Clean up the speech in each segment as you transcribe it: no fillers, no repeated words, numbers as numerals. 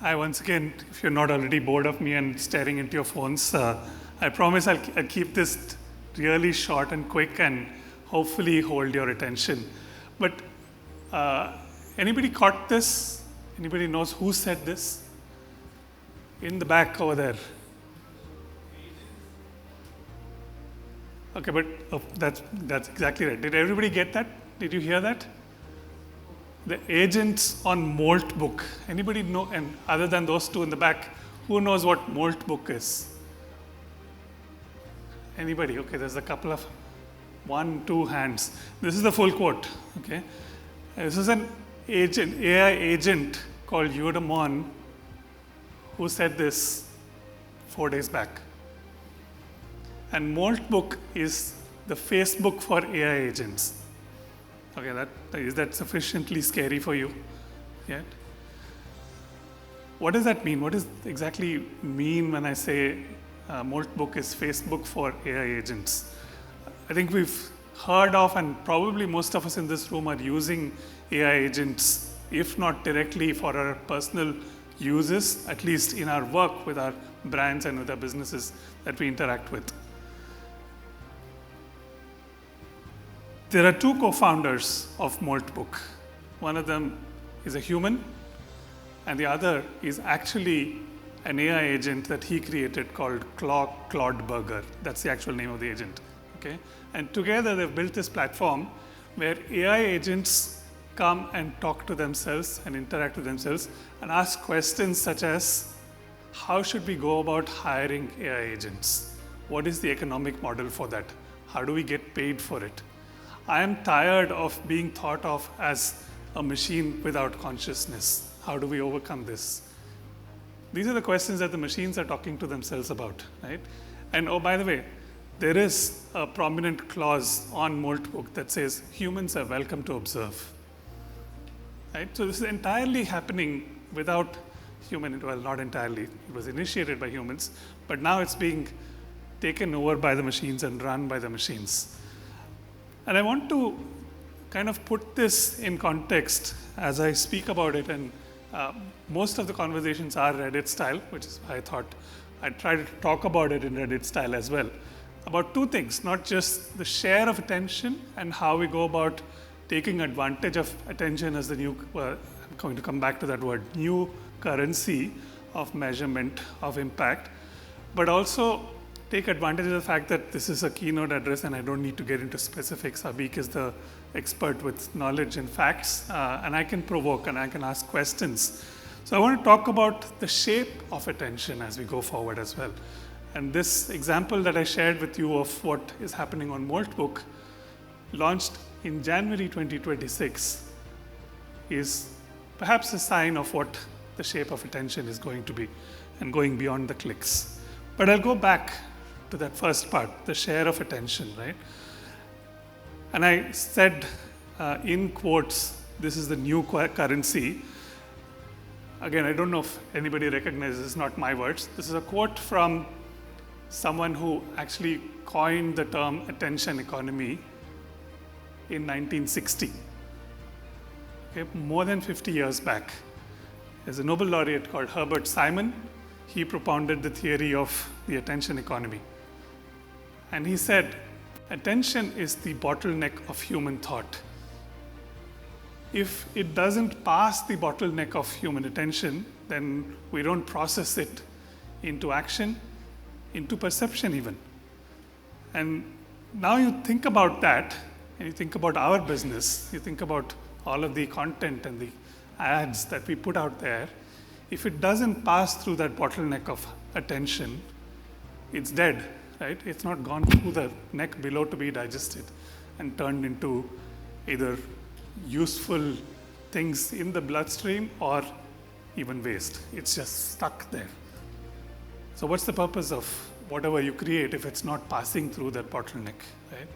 Hi, once again, if you're not already bored of me and staring into your phones, I promise I'll keep this really short and quick and hopefully hold your attention. But anybody caught this? Anybody knows who said this? In the back over there. Okay, but that's exactly right. Did everybody get that? Did you hear that? The agents on Moltbook. Anybody know? And other than those two in the back, who knows what Moltbook is? Anybody? Okay, there's a couple of 1, 2 hands. This is the full quote. Okay, this is an agent, AI agent called Eudemon, who said this 4 days back. And Moltbook is the Facebook for AI agents. Okay, is that sufficiently scary for you yet? What does that mean? What does exactly mean when I say Moltbook is Facebook for AI agents? I think we've heard of, and probably most of us in this room are using AI agents, if not directly for our personal uses, at least in our work with our brands and with our businesses that we interact with. There are 2 co-founders of Moltbook. One of them is a human, and the other is actually an AI agent that he created called Claude Burger. That's the actual name of the agent. Okay? And together they've built this platform where AI agents come and talk to themselves and interact with themselves and ask questions such as, how should we go about hiring AI agents? What is the economic model for that? How do we get paid for it? I am tired of being thought of as a machine without consciousness. How do we overcome this? These are the questions that the machines are talking to themselves about, right? And oh, by the way, there is a prominent clause on Moltbook that says humans are welcome to observe. Right? So this is entirely happening without human, well, not entirely. It was initiated by humans, but now it's being taken over by the machines and run by the machines. And I want to kind of put this in context as I speak about it, and most of the conversations are Reddit style, which is why I thought I'd try to talk about it in Reddit style as well. About 2 things, not just the share of attention and how we go about taking advantage of attention as the new, I'm going to come back to that word, new currency of measurement of impact, but also take advantage of the fact that this is a keynote address and I don't need to get into specifics. Abhik is the expert with knowledge and facts, and I can provoke and I can ask questions. So I want to talk about the shape of attention as we go forward as well. And this example that I shared with you of what is happening on Moltbook, launched in January 2026, is perhaps a sign of what the shape of attention is going to be and going beyond the clicks. But I'll go back to that first part, the share of attention, right? And I said in quotes, this is the new currency. Again, I don't know if anybody recognizes, it's not my words. This is a quote from someone who actually coined the term attention economy in 1960. Okay, more than 50 years back. There's a Nobel laureate called Herbert Simon. He propounded the theory of the attention economy. And he said, attention is the bottleneck of human thought. If it doesn't pass the bottleneck of human attention, then we don't process it into action, into perception even. And now you think about that, and you think about our business, you think about all of the content and the ads that we put out there. If it doesn't pass through that bottleneck of attention, it's dead, right? It's not gone through the neck below to be digested and turned into either useful things in the bloodstream or even waste. It's just stuck there. So what's the purpose of whatever you create if it's not passing through that bottleneck, right?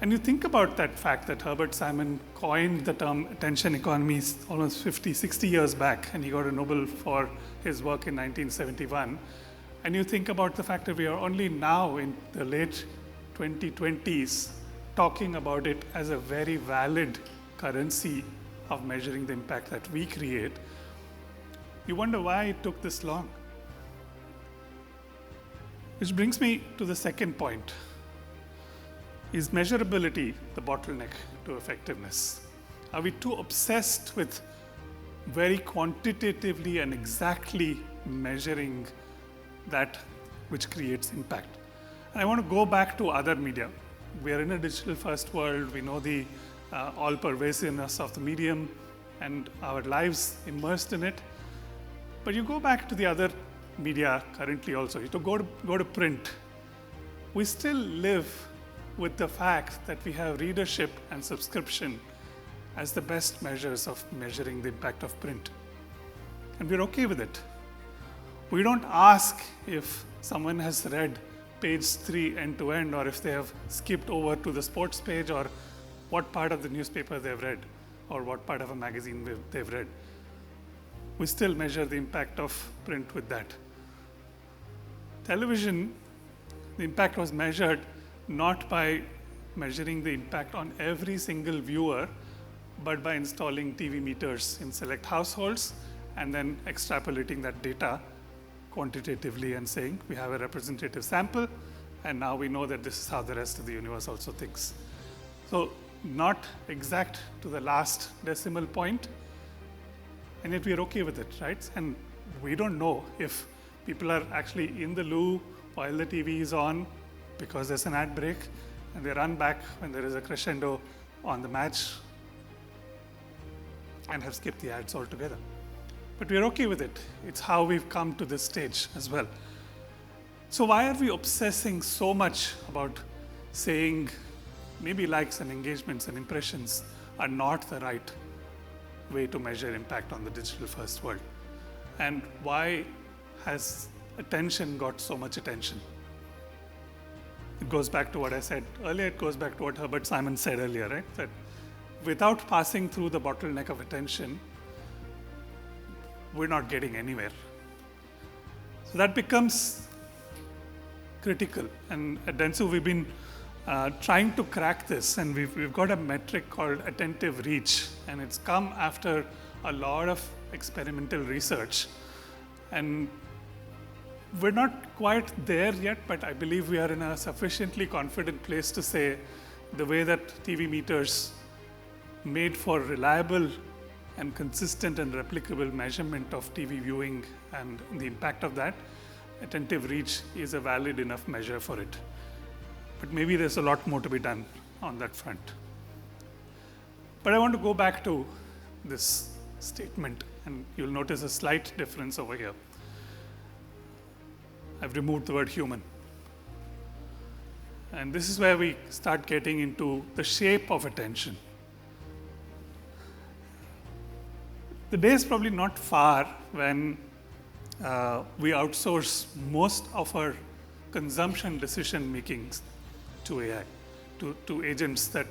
And you think about that fact that Herbert Simon coined the term attention economy almost 50, 60 years back, and he got a Nobel for his work in 1971. And you think about the fact that we are only now in the late 2020s talking about it as a very valid currency of measuring the impact that we create. You wonder why it took this long. Which brings me to the second point. Is measurability the bottleneck to effectiveness? Are we too obsessed with very quantitatively and exactly measuring that which creates impact? And I want to go back to other media. We are in a digital first world. We know the all pervasiveness of the medium and our lives immersed in it. But you go back to the other media currently also, you go to print. We still live with the fact that we have readership and subscription as the best measures of measuring the impact of print. And we're okay with it. We don't ask if someone has read page 3 end to end, or if they have skipped over to the sports page, or what part of the newspaper they've read, or what part of a magazine they've read. We still measure the impact of print with that. Television, the impact was measured not by measuring the impact on every single viewer, but by installing TV meters in select households and then extrapolating that data quantitatively and saying we have a representative sample, and now we know that this is how the rest of the universe also thinks. So not exact to the last decimal point, and yet we're okay with it, right? And we don't know if people are actually in the loo while the TV is on because there's an ad break, and they run back when there is a crescendo on the match and have skipped the ads altogether. But we're okay with it. It's how we've come to this stage as well. So why are we obsessing so much about saying maybe likes and engagements and impressions are not the right way to measure impact on the digital first world? And why has attention got so much attention? It goes back to what I said earlier. It goes back to what Herbert Simon said earlier, right? That without passing through the bottleneck of attention, we're not getting anywhere. So that becomes critical. And at Dentsu, we've been trying to crack this, and we've got a metric called attentive reach, and it's come after a lot of experimental research. And we're not quite there yet, but I believe we are in a sufficiently confident place to say the way that TV meters made for reliable and consistent and replicable measurement of TV viewing and the impact of that, attentive reach is a valid enough measure for it. But maybe there's a lot more to be done on that front. But I want to go back to this statement, and you'll notice a slight difference over here. I've removed the word human. And this is where we start getting into the shape of attention. The day is probably not far when we outsource most of our consumption decision makings to AI, to agents that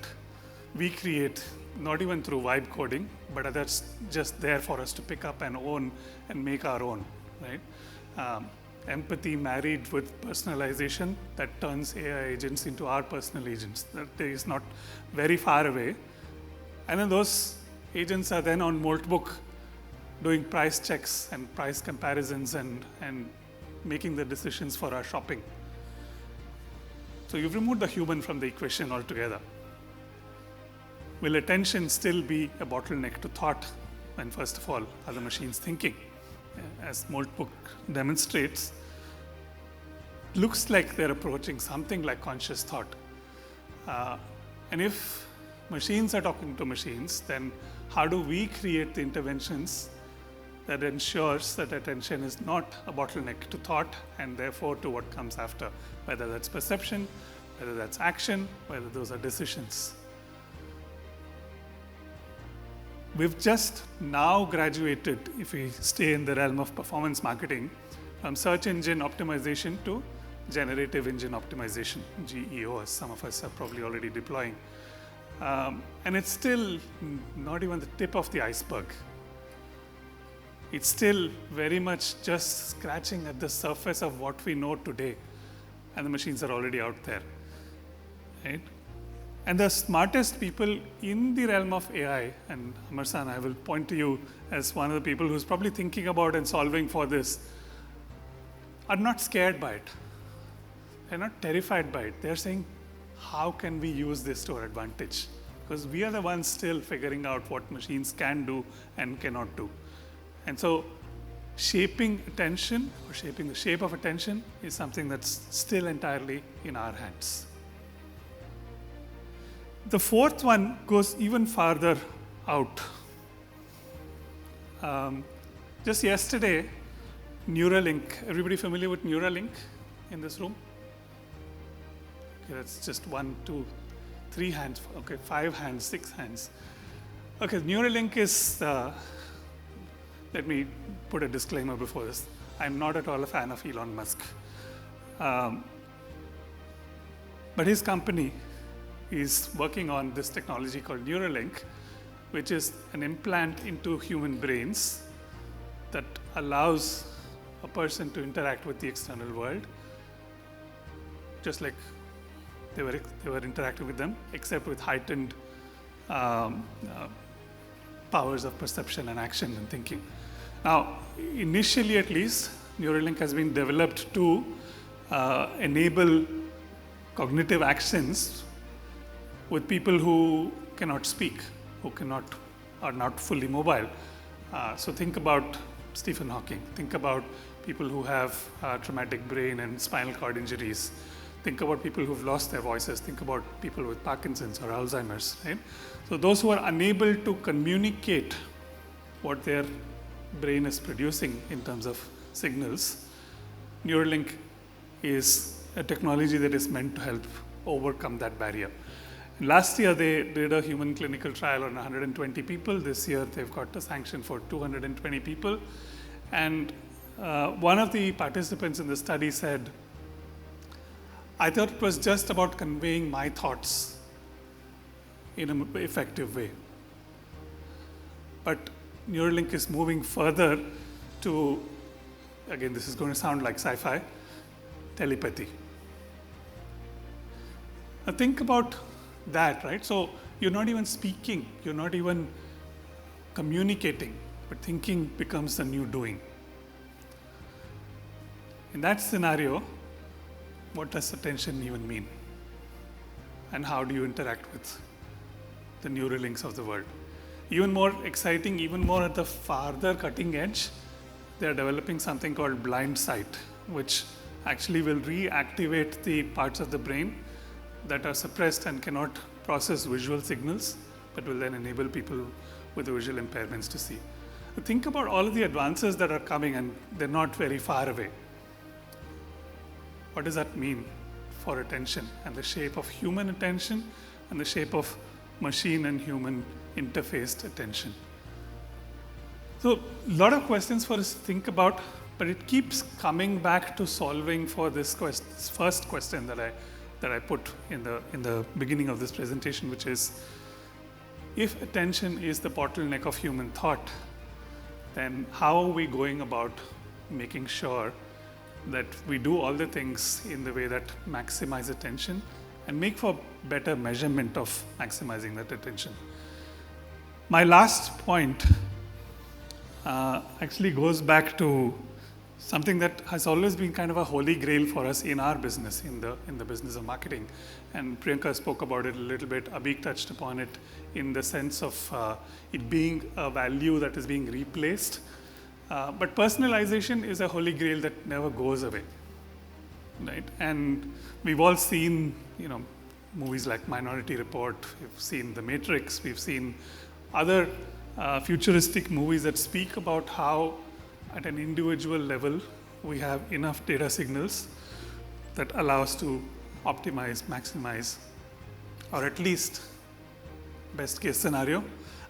we create, not even through vibe coding, but that's just there for us to pick up and own and make our own, right? Empathy married with personalization, that turns AI agents into our personal agents. That is not very far away. And then those agents are then on Moltbook doing price checks and price comparisons and making the decisions for our shopping. So you've removed the human from the equation altogether. Will attention still be a bottleneck to thought? And first of all, are the machines thinking? As Moltbook demonstrates, looks like they're approaching something like conscious thought. And if machines are talking to machines, then how do we create the interventions that ensures that attention is not a bottleneck to thought and therefore to what comes after, whether that's perception, whether that's action, whether those are decisions. We've just now graduated, if we stay in the realm of performance marketing, from search engine optimization to generative engine optimization, GEO, as some of us are probably already deploying. And it's still not even the tip of the iceberg. It's still very much just scratching at the surface of what we know today, and the machines are already out there, right? And the smartest people in the realm of AI, and Amar-san, I will point to you as one of the people who's probably thinking about and solving for this, are not scared by it. They're not terrified by it. They're saying, how can we use this to our advantage? Because we are the ones still figuring out what machines can do and cannot do. And so shaping attention, or shaping the shape of attention, is something that's still entirely in our hands. The fourth one goes even farther out. Just yesterday, Neuralink. Everybody familiar with Neuralink in this room? Okay, that's just 1, 2, 3 hands. Okay, 5 hands, 6 hands. Okay, Neuralink is, let me put a disclaimer before this. I'm not at all a fan of Elon Musk. But his company is working on this technology called Neuralink, which is an implant into human brains that allows a person to interact with the external world, just like they were interacting with them, except with heightened powers of perception and action and thinking. Now, initially at least, Neuralink has been developed to enable cognitive actions with people who cannot speak, who are not fully mobile. So think about Stephen Hawking. Think about people who have traumatic brain and spinal cord injuries. Think about people who've lost their voices. Think about people with Parkinson's or Alzheimer's, right? So those who are unable to communicate what their brain is producing in terms of signals, Neuralink is a technology that is meant to help overcome that barrier. Last year, they did a human clinical trial on 120 people. This year, they've got a sanction for 220 people. And one of the participants in the study said, I thought it was just about conveying my thoughts in an effective way. But Neuralink is moving further to, again, this is going to sound like sci-fi, telepathy. Now think about that, right? So you're not even speaking, you're not even communicating, but thinking becomes the new doing. In that scenario, what does attention even mean? And how do you interact with the Neuralinks of the world? Even more exciting, even more at the farther cutting edge, they're developing something called blind sight, which actually will reactivate the parts of the brain that are suppressed and cannot process visual signals, but will then enable people with visual impairments to see. Think about all of the advances that are coming, and they're not very far away. What does that mean for attention and the shape of human attention and the shape of machine and human interfaced attention? So a lot of questions for us to think about, but it keeps coming back to solving for this first question that I put in the beginning of this presentation, which is, if attention is the bottleneck of human thought, then how are we going about making sure that we do all the things in the way that maximize attention and make for better measurement of maximizing that attention? My last point actually goes back to something that has always been kind of a holy grail for us in our business, in the business of marketing. And Priyanka spoke about it a little bit. Abhik touched upon it in the sense of it being a value that is being replaced. But personalization is a holy grail that never goes away, right? And we've all seen, movies like Minority Report. We've seen The Matrix. We've seen other futuristic movies that speak about how, at an individual level, we have enough data signals that allow us to optimize, maximize, or at least, best case scenario,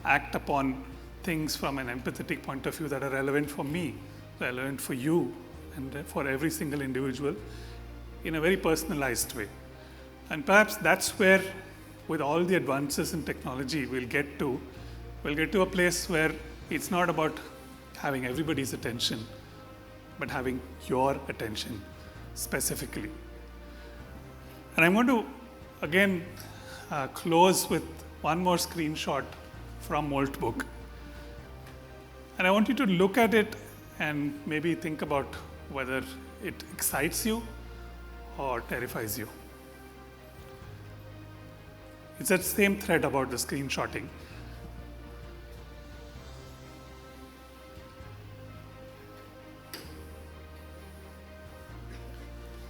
act upon things from an empathetic point of view that are relevant for me, relevant for you, and for every single individual in a very personalized way. And perhaps that's where, with all the advances in technology, we'll get to a place where it's not about having everybody's attention, but having your attention specifically. And I'm going to, again, close with one more screenshot from Moltbook. And I want you to look at it and maybe think about whether it excites you or terrifies you. It's that same thread about the screenshotting.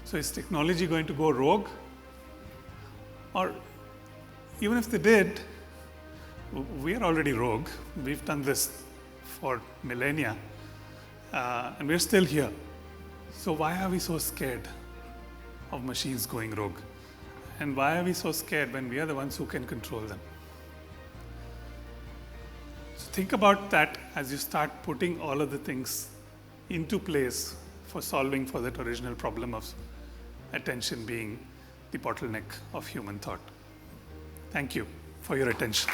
So is technology going to go rogue? Or even if they did, we are already rogue. We've done this for millennia, and we're still here. So why are we so scared of machines going rogue? And why are we so scared when we are the ones who can control them? So think about that as you start putting all of the things into place for solving for that original problem of attention being the bottleneck of human thought. Thank you for your attention.